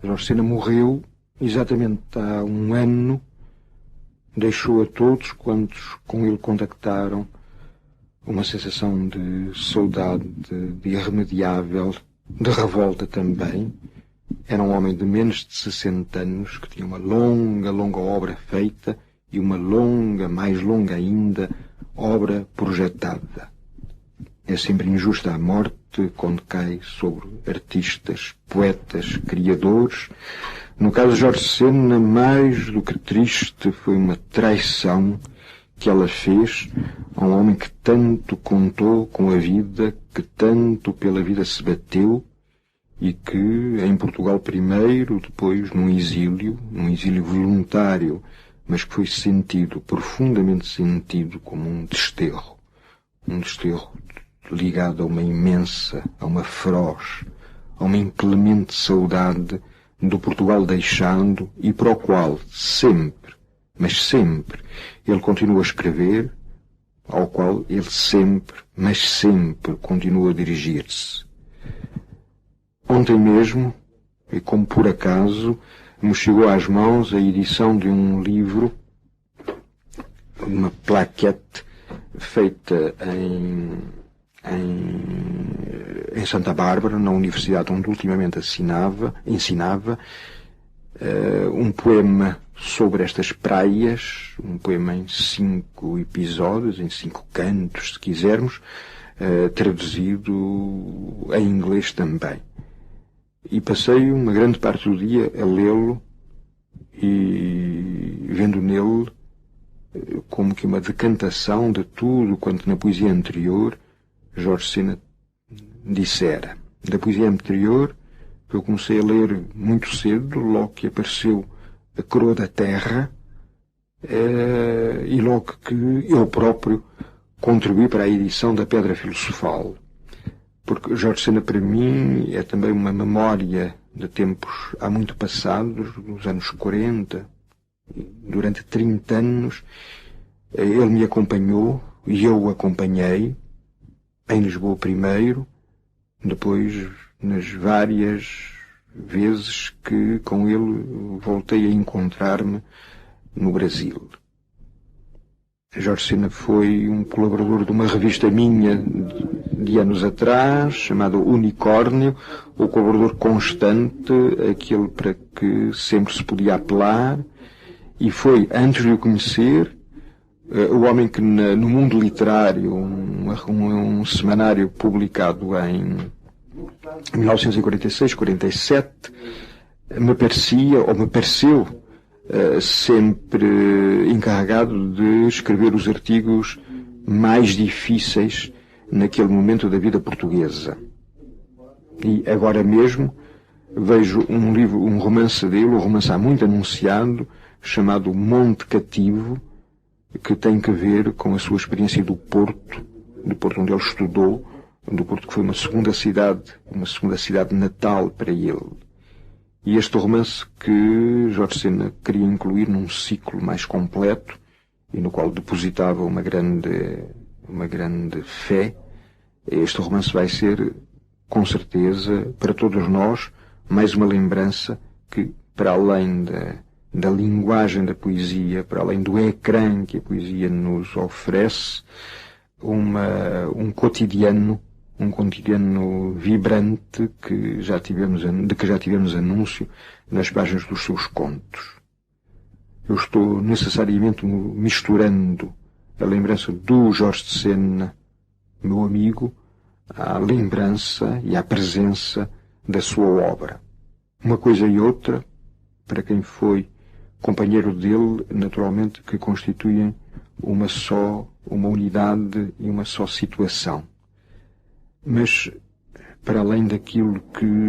Jorge Sena morreu exatamente há um ano, deixou a todos quantos com ele contactaram uma sensação de saudade, de irremediável, de revolta também. Era um homem de menos de 60 anos, que tinha uma longa, longa obra feita e uma longa, mais longa ainda, obra projetada. É sempre injusta a morte quando cai sobre artistas, poetas, criadores. No caso de Jorge Sena, mais do que triste, foi uma traição que ela fez a um homem que tanto contou com a vida, que tanto pela vida se bateu e que em Portugal primeiro, depois num exílio voluntário, mas que foi sentido, profundamente sentido, como um desterro ligado a uma imensa, a uma feroz, a uma inclemente saudade do Portugal deixando e para o qual sempre, mas sempre, ele continua a escrever, ao qual ele sempre, mas sempre continua a dirigir-se. Ontem mesmo, e como por acaso, me chegou às mãos a edição de um livro, uma plaquete feita em Santa Bárbara, na universidade onde ultimamente ensinava, um poema sobre estas praias, um poema em 5 episódios, em 5 cantos, se quisermos, traduzido em inglês também. E passei uma grande parte do dia a lê-lo e vendo nele como que uma decantação de tudo quanto na poesia anterior Jorge Sena dissera. Da poesia anterior, que eu comecei a ler muito cedo, logo que apareceu A Coroa da Terra, e logo que eu próprio contribuí para a edição da Pedra Filosofal. Porque Jorge Sena, para mim, é também uma memória de tempos há muito passados, nos anos 40, durante 30 anos, ele me acompanhou e eu o acompanhei, em Lisboa primeiro, depois nas várias vezes que com ele voltei a encontrar-me no Brasil. Jorge Sena foi um colaborador de uma revista minha de anos atrás, chamada Unicórnio, o colaborador constante, aquele para que sempre se podia apelar, e foi, antes de o conhecer, o homem que no Mundo Literário, um semanário publicado em 1946-47, me pareceu sempre encarregado de escrever os artigos mais difíceis naquele momento da vida portuguesa. E agora mesmo vejo um romance dele, um romance há muito anunciado, chamado Monte Cativo, que tem que ver com a sua experiência do Porto onde ele estudou, do Porto que foi uma segunda cidade natal para ele. E este romance que Jorge Sena queria incluir num ciclo mais completo e no qual depositava uma grande fé, este romance vai ser, com certeza, para todos nós, mais uma lembrança que, para além da linguagem da poesia, para além do ecrã que a poesia nos oferece, um cotidiano vibrante de que já tivemos anúncio nas páginas dos seus contos. Eu estou necessariamente misturando a lembrança do Jorge de Sena, meu amigo, à lembrança e à presença da sua obra. Uma coisa e outra, para quem foi companheiro dele, naturalmente, que constituem uma unidade e uma só situação. Mas, para além daquilo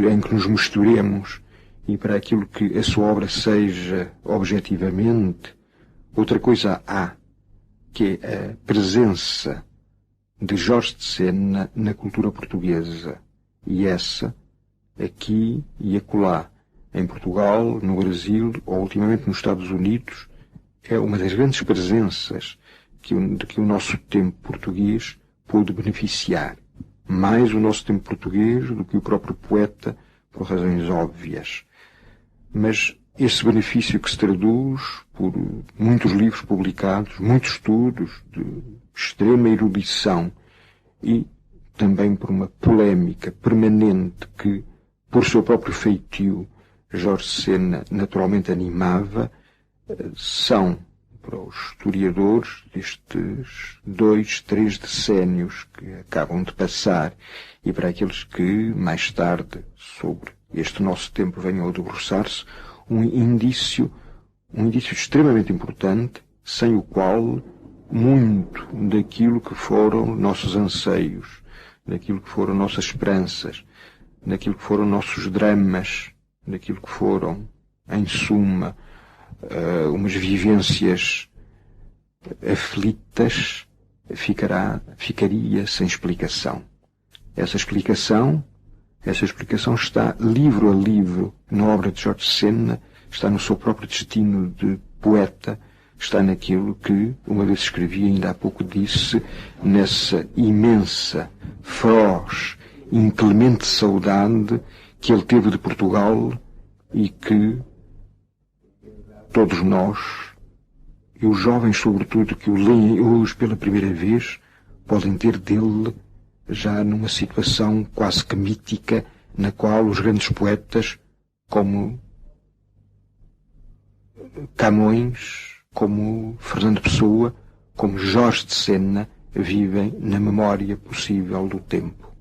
em que nos misturemos e para aquilo que a sua obra seja objetivamente, outra coisa há, que é a presença de Jorge de Sena na cultura portuguesa. E essa, aqui e acolá, em Portugal, no Brasil ou ultimamente nos Estados Unidos, é uma das grandes presenças de que o nosso tempo português pôde beneficiar. Mais o nosso tempo português do que o próprio poeta, por razões óbvias. mas esse benefício que se traduz por muitos livros publicados, muitos estudos de extrema erudição e também por uma polémica permanente que, por seu próprio feitio, Jorge Sena naturalmente animava, são, para os historiadores destes 2, 3 decénios que acabam de passar e para aqueles que mais tarde, sobre este nosso tempo, venham a debruçar-se, um indício extremamente importante, sem o qual muito daquilo que foram nossos anseios, daquilo que foram nossas esperanças, daquilo que foram nossos dramas, daquilo que foram, em suma, umas vivências aflitas, ficaria sem explicação. Essa explicação está livro a livro na obra de Jorge Sena, está no seu próprio destino de poeta, está naquilo que, uma vez escrevi, ainda há pouco disse, nessa imensa, feroz, inclemente saudade que ele teve de Portugal e que todos nós, e os jovens sobretudo que o leem hoje pela primeira vez, podem ter dele já numa situação quase que mítica, na qual os grandes poetas, como Camões, como Fernando Pessoa, como Jorge de Sena, vivem na memória possível do tempo.